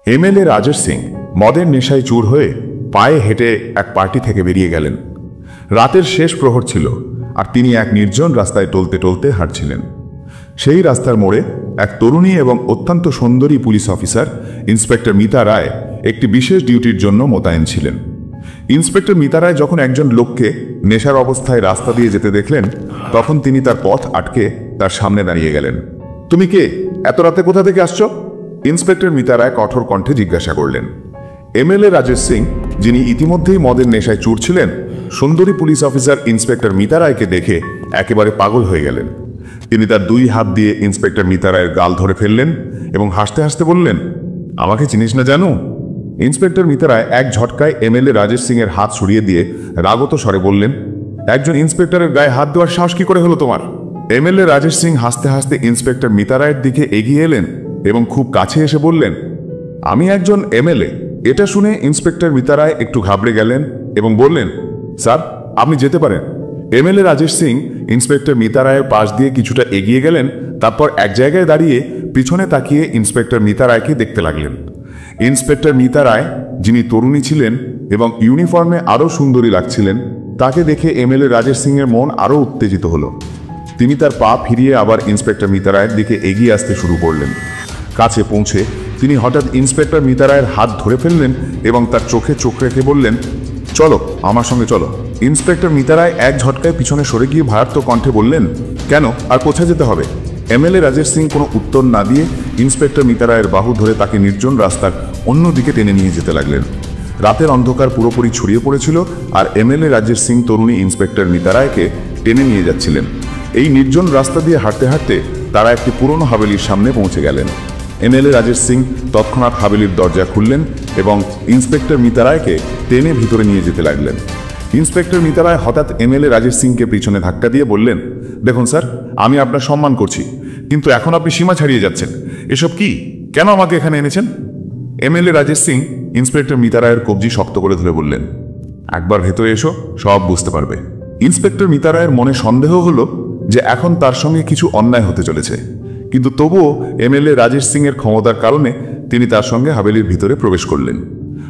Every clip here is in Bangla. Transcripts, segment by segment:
এমএলএ রাজেশ সিং মদের নেশায় চুর হয়ে পায়ে হেঁটে এক পার্টি থেকে বেরিয়ে গেলেন। রাতের শেষ প্রহর ছিল আর তিনি এক নির্জন রাস্তায় টলতে টলতে হাঁটছিলেন। সেই রাস্তার মোড়ে এক তরুণী এবং অত্যন্ত সুন্দরী পুলিশ অফিসার ইন্সপেক্টর মিতা রায় একটি বিশেষ ডিউটির জন্য মোতায়েন ছিলেন। ইন্সপেক্টর মিতা রায় যখন একজন লোককে নেশার অবস্থায় রাস্তা দিয়ে যেতে দেখলেন, তখন তিনি তার পথ আটকে তার সামনে দাঁড়িয়ে গেলেন। তুমি কে? এত রাতে কোথা থেকে আসছো? ইন্সপেক্টর মিতা রায় কঠোর কণ্ঠে জিজ্ঞাসা করলেন। এমএলএ রাজেশ সিং, যিনি ইতিমধ্যেই মদের নেশায় চুর ছিলেন, সুন্দরী পুলিশ অফিসার ইন্সপেক্টর মিতা রায়কে দেখে একেবারে পাগল হয়ে গেলেন। তিনি তার দুই হাত দিয়ে ইন্সপেক্টর মিতা রায়ের গাল ধরে ফেললেন এবং হাসতে হাসতে বললেন, আমাকে চিনিস না জানো? ইন্সপেক্টর মিতা রায় এক ঝটকায় এমএলএ রাজেশ সিং এর হাত সরিয়ে দিয়ে রাগত স্বরে বললেন, একজন ইন্সপেক্টরের গায়ে হাত দেওয়ার সাহস কি করে হলো তোমার? এমএলএ রাজেশ সিং হাসতে হাসতে ইন্সপেক্টর মিতা রায়ের দিকে এগিয়ে এলেন এবং খুব কাছে এসে বললেন, আমি একজন এমএলএ। এটা শুনে ইন্সপেক্টর মিতা রায় একটু ঘাবড়ে গেলেন এবং বললেন, স্যার, আপনি যেতে পারেন। এমএলএ রাজেশ সিং ইন্সপেক্টর মিতা রায়ের পাশ দিয়ে কিছুটা এগিয়ে গেলেন, তারপর এক জায়গায় দাঁড়িয়ে পিছনে তাকিয়ে ইন্সপেক্টর মিতা রায়কে দেখতে লাগলেন। ইন্সপেক্টর মিতা রায়, যিনি তরুণী ছিলেন এবং ইউনিফর্মে আরও সুন্দরী লাগছিলেন, তাকে দেখে এমএলএ রাজেশ সিং এর মন আরও উত্তেজিত হল। তিনি তার পা ফিরিয়ে আবার ইন্সপেক্টর মিতা রায়ের দিকে এগিয়ে আসতে শুরু করলেন। কাছে পৌঁছে তিনি হঠাৎ ইন্সপেক্টর মিতা রায়ের হাত ধরে ফেললেন এবং তার চোখে চোখ রেখে বললেন, চলো, আমার সঙ্গে চলো। ইন্সপেক্টর মিতা রায় এক ঝটকায় পিছনে সরে গিয়ে ভারাত্মক কণ্ঠে বললেন, কেন, আর কোথায় যেতে হবে? এমএলএ রাজেশ সিং কোনো উত্তর না দিয়ে ইন্সপেক্টর মিতা রায়ের বাহু ধরে তাকে নির্জন রাস্তার অন্য দিকে টেনে নিয়ে যেতে লাগলেন। রাতের অন্ধকার পুরোপুরি ছড়িয়ে পড়েছিল আর এমএলএ রাজেশ সিং তরুণী ইন্সপেক্টর মিতা রায়কে টেনে নিয়ে যাচ্ছিলেন। এই নির্জন রাস্তা দিয়ে হাঁটতে হাঁটতে তারা একটি পুরনো হাভেলির সামনে পৌঁছে গেলেন। এমএলএ রাজেশ সিং তৎক্ষণাৎ হাভেলির দরজা খুললেন এবং ইন্সপেক্টর মিতা রায়কে টেনে ভিতরে নিয়ে যেতে লাগলেন। ইন্সপেক্টর মিতা রায় হঠাৎ এমএলএ রাজেশ সিংকে পিছনে ধাক্কা দিয়ে বললেন, দেখুন স্যার, আমি আপনার সম্মান করছি, কিন্তু এখন আপনি সীমা ছাড়িয়ে যাচ্ছেন। এসব কি? কেন আমাকে এখানে এনেছেন? এমএলএ রাজেশ সিং ইন্সপেক্টর মিতা রায়ের কবজি শক্ত করে ধরে বললেন, একবার ভেতরে এসো, সব বুঝতে পারবে। ইন্সপেক্টর মিতা রায়ের মনে সন্দেহ হলো যে এখন তার সঙ্গে কিছু অন্যায় হতে চলেছে, কিন্তু তবুও এমএলএ রাজেশ সিং এর ক্ষমতার কারণে তিনি তার সঙ্গে হাভেলির ভিতরে প্রবেশ করলেন।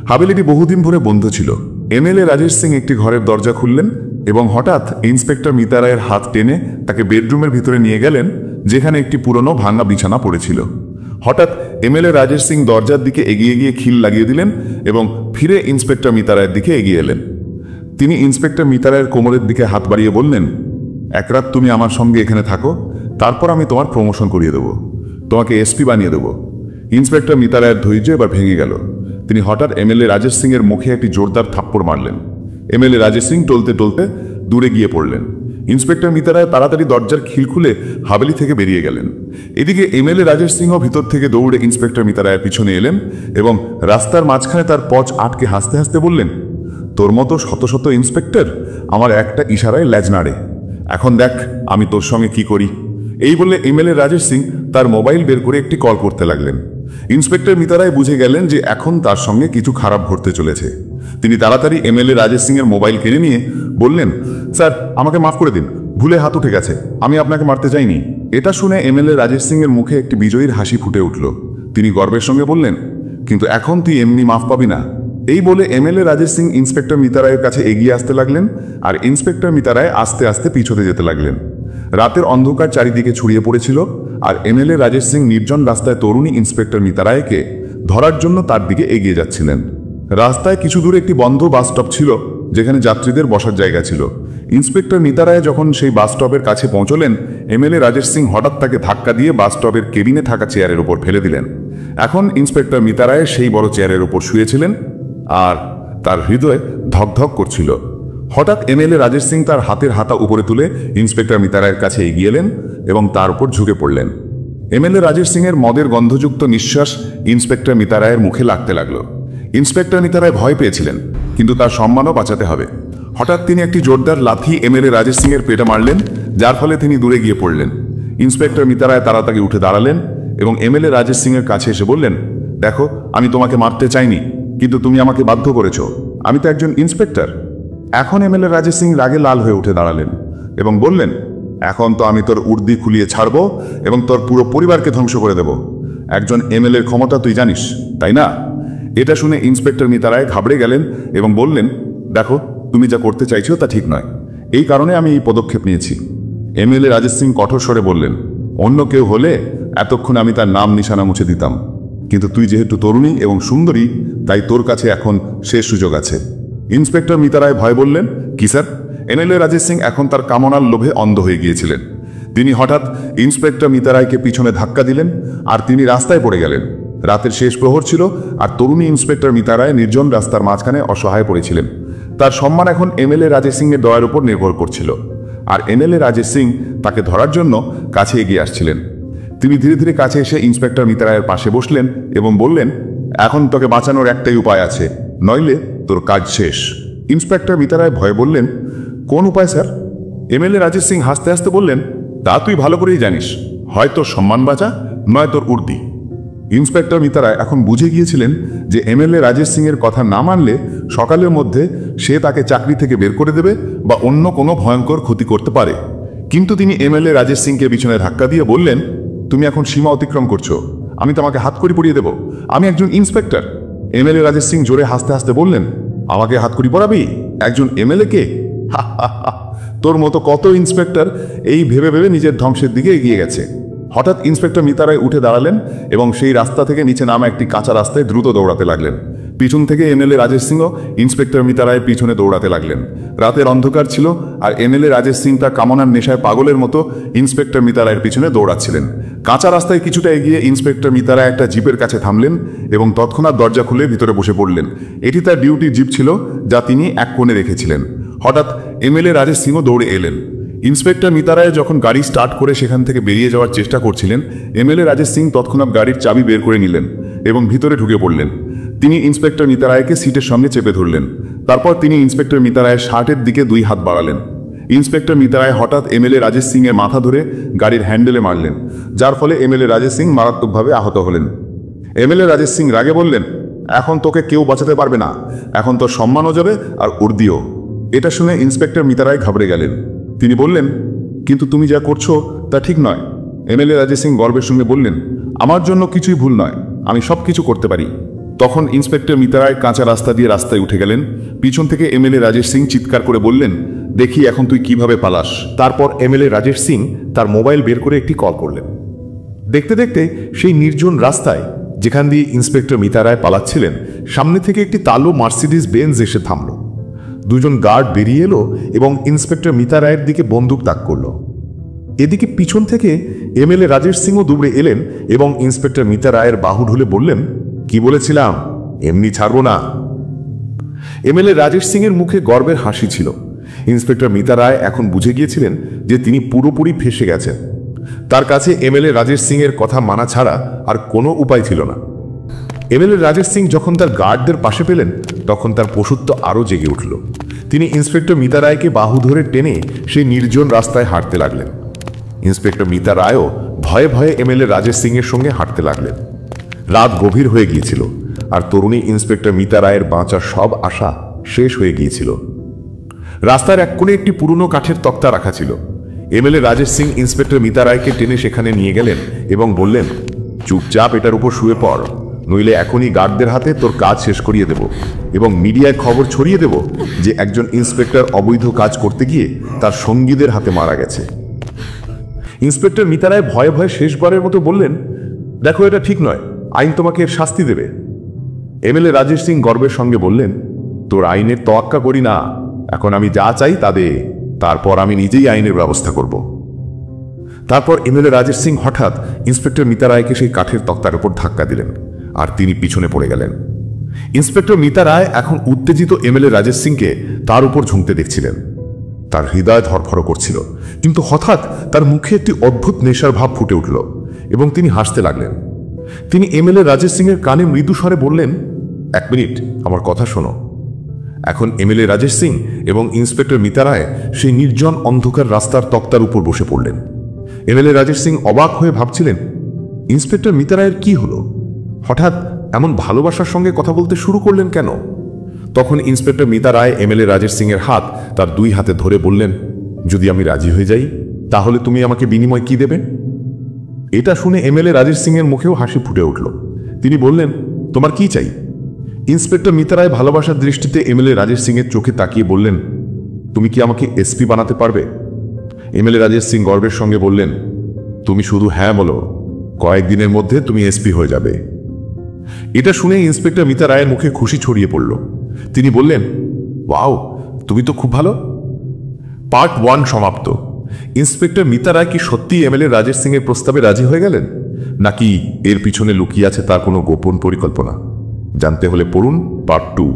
হাভেলিটি বহুদিন ধরে বন্ধ ছিল। এমএলএ রাজেশ সিং একটি ঘরের দরজা খুললেন এবং হঠাৎ ইন্সপেক্টর মিতা রায়ের হাত টেনে তাকে বেডরুমের ভিতরে নিয়ে গেলেন, যেখানে একটি পুরনো ভাঙা বিছানা পড়েছিল। হঠাৎ এমএলএ রাজেশ সিং দরজার দিকে এগিয়ে গিয়ে খিল লাগিয়ে দিলেন এবং ফিরে ইন্সপেক্টর মিতা রায়ের দিকে এগিয়ে এলেন। তিনি ইন্সপেক্টর মিতা রায়ের কোমরের দিকে হাত বাড়িয়ে বললেন, এক রাত তুমি আমার সঙ্গে এখানে থাকো, তারপর আমি তোমার প্রমোশন করিয়ে দেবো, তোমাকে এসপি বানিয়ে দেবো। ইন্সপেক্টর মিতা রায়ের ধৈর্য এবার ভেঙে গেল। তিনি হঠাৎ এমএলএ রাজেশ সিং এর মুখে একটি জোরদার থাপ্পড় মারলেন। এমএলএ রাজেশ সিং টলতে টলতে দূরে গিয়ে পড়লেন। ইন্সপেক্টর মিতা রায় তাড়াতাড়ি দরজার খিল খুলে হাভেলি থেকে বেরিয়ে গেলেন। এদিকে এমএলএ রাজেশ সিংহ ভিতর থেকে দৌড়ে ইন্সপেক্টর মিতা রায়ের পিছনে এলেন এবং রাস্তার মাঝখানে তার পচ আটকে হাসতে হাসতে বললেন, তোর মতো শত শত ইন্সপেক্টর আমার একটা ইশারায় ল্যাজ নাড়ে, এখন দেখ আমি তোর সঙ্গে কি করি। এই বলে এমএলএ রাজেশ সিং তার মোবাইল বের করে একটি কল করতে লাগলেন। ইন্সপেক্টর মিতা রায় বুঝে গেলেন যে এখন তার সঙ্গে কিছু খারাপ ঘটতে চলেছে। তিনি তাড়াতাড়ি এমএলএ রাজেশ সিং এর মোবাইল কেড়ে নিয়ে বললেন, স্যার, আমাকে মাফ করে দিন, ভুলে হাত উঠে গেছে, আমি আপনাকে মারতে চাইনি। এটা শুনে এমএলএ রাজেশ সিং এর মুখে একটি বিজয়ীর হাসি ফুটে উঠল। তিনি গর্বের সঙ্গে বললেন, কিন্তু এখন তুই এমনি মাফ পাবি না। এই বলে এমএলএ রাজেশ সিং ইন্সপেক্টর মিতা রায়ের কাছে এগিয়ে আসতে লাগলেন আর ইন্সপেক্টর মিতা রায় আস্তে আস্তে পিছতে যেতে লাগলেন। রাতের অন্ধকার চারিদিকে ছড়িয়ে পড়েছিল আর এমএলএ রাজেশ সিং নির্জন রাস্তায় তরুণী ইন্সপেক্টর মিতা রায়কে ধরার জন্য তার দিকে এগিয়ে যাচ্ছিলেন। রাস্তায় কিছু দূরে একটি বন্ধ বাস স্টপ ছিল, যেখানে যাত্রীদের বসার জায়গা ছিল। ইন্সপেক্টর মিতা রায় যখন সেই বাস স্টপের কাছে পৌঁছলেন, এমএলএ রাজেশ সিং হঠাৎ তাকে ধাক্কা দিয়ে বাস স্টপের কেবিনে থাকা চেয়ারের উপর ফেলে দিলেন। এখন ইন্সপেক্টর মিতা রায় সেই বড় চেয়ারের উপর শুয়েছিলেন আর তার হৃদয় ধকধক করছিল। হঠাৎ এমএলএ রাজেশ সিং তার হাতের হাতা উপরে তুলে ইন্সপেক্টর মিতা রায়ের কাছে এগিয়ে এলেন এবং তার উপর ঝুঁকে পড়লেন। এমএলএ রাজেশ সিং এর মদের গন্ধযুক্ত নিঃশ্বাস ইন্সপেক্টর মিতা রায়ের মুখে লাগতে লাগলো। ইন্সপেক্টর মিতা রায় ভয় পেয়েছিলেন, কিন্তু তার সম্মানও বাঁচাতে হবে। হঠাৎ তিনি একটি জোরদার লাথি এমএলএ রাজেশ সিং এর পেটে মারলেন, যার ফলে তিনি দূরে গিয়ে পড়লেন। ইন্সপেক্টর মিতা রায় তাড়াতাড়ি উঠে দাঁড়ালেন এবং এমএলএ রাজেশ সিং এর কাছে এসে বললেন, দেখো, আমি তোমাকে মারতে চাইনি, কিন্তু তুমি আমাকে বাধ্য করেছো, আমি তো একজন ইন্সপেক্টর। এখন এমএলএ রাজেশ সিং রাগে লাল হয়ে উঠে দাঁড়ালেন এবং বললেন, এখন তো আমি তোর উর্দি খুলিয়ে ছাড়বো এবং তোর পুরো পরিবারকে ধ্বংস করে দেব। একজন এমএলএর ক্ষমতা তুই জানিস তাই না? এটা শুনে ইন্সপেক্টর মিতা রায় ঘাবড়ে গেলেন এবং বললেন, দেখো, তুমি যা করতে চাইছো তা ঠিক নয়। এই কারণে আমি এই পদক্ষেপ নিয়েছি। এমএলএ রাজেশ সিং কঠোর স্বরে বললেন, অন্য কেউ হলে এতক্ষণ আমি তার নাম নিশানা মুছে দিতাম, কিন্তু তুই যেহেতু তরুণী এবং সুন্দরী, তাই তোর কাছে এখন শেষ সুযোগ আছে। ইন্সপেক্টর মিতা রায় ভয় বললেন, কি স্যার? এমএলএ রাজেশ সিং এখন তার কামনার লোভে অন্ধ হয়ে গিয়েছিলেন। তিনি হঠাৎ ইন্সপেক্টর মিতা রায়কে পিছনে ধাক্কা দিলেন আর তিনি রাস্তায় পড়ে গেলেন। রাতের শেষ প্রহর ছিল আর তরুণী ইন্সপেক্টর মিতা রায় নির্জন রাস্তার মাঝখানে অসহায় পড়েছিলেন। তার সম্মান এখন এমএলএ রাজেশ সিং এর দয়ার উপর নির্ভর করছিল, আর এমএলএ রাজেশ সিং তাকে ধরার জন্য কাছে এগিয়ে আসছিলেন। তিনি ধীরে ধীরে কাছে এসে ইন্সপেক্টর মিতা রায়ের পাশে বসলেন এবং বললেন, এখন তোকে বাঁচানোর একটাই উপায় আছে, নইলে তোর কাজ শেষ। ইন্সপেক্টর মিতা রায় ভয়ে বললেন, কোন উপায় স্যার? এমএলএ রাজেশ সিং হাসতে হাসতে বললেন, তা তুই ভালো করেই জানিস, হয় তোর সম্মান বাঁচা, নয় তোর উর্দি। ইন্সপেক্টর মিতা রায় এখন বুঝে গিয়েছিলেন যে এমএলএ রাজেশ সিং এর কথা না মানলে সকালের মধ্যে সে তাকে চাকরি থেকে বের করে দেবে বা অন্য কোনো ভয়ঙ্কর ক্ষতি করতে পারে। কিন্তু তিনি এমএলএ রাজেশ সিংকে পিছনে ধাক্কা দিয়ে বললেন, তুমি এখন সীমা অতিক্রম করছো, আমি তোমাকে হাতকড়ি পরিয়ে দেব, আমি একজন ইন্সপেক্টর। এমএলএ রাজেশ সিং জোরে হাসতে হাসতে বললেন, আমাকে হাতকড়ি পরাবি? একজন এমএলএ কে? তোর মতো কত ইন্সপেক্টর এই ভেবে ভেবে নিজের ধ্বংসের দিকে এগিয়ে গেছে। হঠাৎ ইন্সপেক্টর মিতা রায় উঠে দাঁড়ালেন এবং সেই রাস্তা থেকে নিচে নামা একটি কাঁচা রাস্তায় দ্রুত দৌড়াতে লাগলেন। পিছন থেকে এমএলএ রাজেশ সিংও ইন্সপেক্টর মিতা রায়ের পিছনে দৌড়াতে লাগলেন। রাতের অন্ধকার ছিল আর এমএলএ রাজেশ সিং তার কামনার নেশায় পাগলের মতো ইন্সপেক্টর মিতা রায়ের পিছনে দৌড়াচ্ছিলেন। কাঁচা রাস্তায় কিছুটা এগিয়ে ইন্সপেক্টর মিতা রায় একটা জিপের কাছে থামলেন এবং তৎক্ষণাৎ দরজা খুলে ভিতরে বসে পড়লেন। এটি তার ডিউটি জিপ ছিল, যা তিনি এক কোণে রেখেছিলেন। হঠাৎ এমএলএ রাজেশ সিংও দৌড়ে এলেন। ইন্সপেক্টর মিতা রায় যখন গাড়ি স্টার্ট করে সেখান থেকে বেরিয়ে যাওয়ার চেষ্টা করছিলেন, এমএলএ রাজেশ সিং তৎক্ষণাৎ গাড়ির চাবি বের করে নিলেন এবং ভিতরে ঢুকে পড়লেন। তিনি ইন্সপেক্টর মিতা রায়কে সিটের সামনে চেপে ধরলেন। তারপর তিনি ইন্সপেক্টর মিতা রায়ের শার্টের দিকে 2 হাত বাড়ালেন। ইন্সপেক্টর মিতা রায় হঠাৎ এমএলএ রাজেশ সিং এর মাথা ধরে গাড়ির হ্যান্ডেলে মারলেন, যার ফলে এমএলএ রাজেশ সিং মারাত্মকভাবে আহত হলেন। এমএলএ রাজেশ সিং রাগে বললেন, এখন তোকে কেউ বাঁচাতে পারবে না, এখন তোর সম্মানও যাবে আর উর্দিও। এটা শুনে ইন্সপেক্টর মিতা রায় ঘাবড়ে গেলেন। তিনি বললেন, কিন্তু তুমি যা করছো তা ঠিক নয়। এমএলএ রাজেশ সিং গর্বের সঙ্গে বললেন, আমার জন্য কিছুই ভুল নয়, আমি সব কিছু করতে পারি। তখন ইন্সপেক্টর মিতা রায় কাঁচা রাস্তা দিয়ে রাস্তায় উঠে গেলেন। পিছন থেকে এমএলএ রাজেশ সিং চিৎকার করে বললেন, দেখি এখন তুই কিভাবে পালাস। তারপর এমএলএ রাজেশ সিং তার মোবাইল বের করে একটি কল করলেন। দেখতে দেখতে সেই নির্জন রাস্তায় যেখান দিয়ে ইন্সপেক্টর মিতা রায় পালাচ্ছিলেন, সামনে থেকে একটি তালো মার্সিডিজ বেঞ্জ এসে থামল। 2 জন গার্ড বেরিয়ে এলো এবং ইন্সপেক্টর মিতা রায়ের দিকে বন্দুক তাক করল। এদিকে পিছন থেকে এমএলএ রাজেশ সিংও দৌড়ে এলেন এবং ইন্সপেক্টর মিতা রায়ের বাহু ঢুলে বললেন, কি বলেছিলাম, এমনি ছাড়বো না। এমএলএ রাজেশ সিং এর মুখে গর্বের হাসি ছিল। ইন্সপেক্টর মিতা রায় এখন বুঝে গিয়েছিলেন যে তিনি পুরোপুরি ফেঁসে গেছেন। তার কাছে এমএলএ রাজেশ সিং এর কথা মানা ছাড়া আর কোনো উপায় ছিল না। এমএলএ রাজেশ সিং যখন তার গার্ডদের পাশে পেলেন, তখন তার পশুত্ব আরও জেগে উঠল। তিনি ইন্সপেক্টর মিতা রায়কে বাহু ধরে টেনে সেই নির্জন রাস্তায় হাঁটতে লাগলেন। ইন্সপেক্টর মিতা রায়ও ভয়ে ভয়ে এমএলএ রাজেশ সিং এর সঙ্গে হাঁটতে লাগলেন। রাত গভীর হয়ে গিয়েছিল আর তরুণী ইন্সপেক্টর মিতা রায়ের বাঁচার সব আশা শেষ হয়ে গিয়েছিল। রাস্তার এক কোণে একটি পুরনো কাঠের তক্তা রাখা ছিল। এমএলএ রাজেশ সিং ইন্সপেক্টর মিতা রায়কে টেনে সেখানে নিয়ে গেলেন এবং বললেন, চুপচাপ এটার উপর শুয়ে পড়, নইলে এখনই গার্ডদের হাতে তোর কাজ শেষ করিয়ে দেব এবং মিডিয়ায় খবর ছড়িয়ে দেব যে একজন ইন্সপেক্টর অবৈধ কাজ করতে গিয়ে তার সঙ্গীদের হাতে মারা গেছে। ইন্সপেক্টর মিতা রায় ভয়ে ভয়ে শেষবারের মতো বললেন, দেখো, এটা ঠিক নয়, আইন তোমাকে এর শাস্তি দেবে। এমএলএ রাজেশ সিং গর্বের সঙ্গে বললেন, তোর আইনের তোয়াক্কা করি না, এখন আমি যা চাই তা দে, তারপর আমি নিজেই আইনের ব্যবস্থা করব। তারপর এমএলএ রাজেশ সিং হঠাৎ ইন্সপেক্টর মিতা রায়কে সেই কাঠের তক্তার উপর ধাক্কা দিলেন আর তিনি পিছনে পড়ে গেলেন। ইন্সপেক্টর মিতা রায় এখন উত্তেজিত এমএলএ রাজেশ সিংকে তার উপর ঝুঁকতে দেখছিলেন। তার হৃদয় ধরফড় করছিল, কিন্তু হঠাৎ তার মুখে একটি অদ্ভুত নেশার ভাব ফুটে উঠল এবং তিনি হাসতে লাগলেন। তিনি এমএলএ রাজেশ সিং এর কানে মৃদু স্বরে বললেন, 1 মিনিট, আমার কথা শোনো। এখন এমএলএ রাজেশ সিং এবং ইন্সপেক্টর মিতা রায় সেই নির্জন অন্ধকার রাস্তার তক্তার উপর বসে পড়লেন। এমএলএ রাজেশ সিং অবাক হয়ে ভাবছিলেন, ইন্সপেক্টর মিতা রায়ের কি হলো? হঠাৎ এমন ভালোবাসার সঙ্গে কথা বলতে শুরু করলেন কেন? তখন ইন্সপেক্টর মিতা রায় এমএলএ রাজেশ সিং এর হাত তার 2 হাতে ধরে বললেন, যদি আমি রাজি হয়ে যাই তাহলে তুমি আমাকে বিনিময় কি দেবে? এটা শুনে এমএলএ রাজেশ সিংয়ের মুখেও হাসি ফুটে উঠল। তিনি বললেন, তোমার কি চাই? ইন্সপেক্টর মিতা রায় ভালোবাসার দৃষ্টিতে এমএলএ রাজেশ সিংয়ের চোখে তাকিয়ে বললেন, তুমি কি আমাকে এসপি বানাতে পারবে? এমএলএ রাজেশ সিং গর্বের সঙ্গে বললেন, তুমি শুধু হ্যাঁ বলো, কয়েকদিনের মধ্যে তুমি এসপি হয়ে যাবে। এটা শুনে ইন্সপেক্টর মিতা রায়ের মুখে খুশি ছড়িয়ে পড়ল। তিনি বললেন, ওয়াও, তুমি তো খুব ভালো। পার্ট 1 সমাপ্ত। ইন্সপেক্টর মিতা রায় কি সত্যি এমএলএ রাজেশ সিংয়ের প্রস্তাবে রাজি হয়ে গেলেন, নাকি এর পিছনে লুকিয়ে আছে তার কোনো গোপন পরিকল্পনা? জানতে হলে পড়ুন পার্ট 2।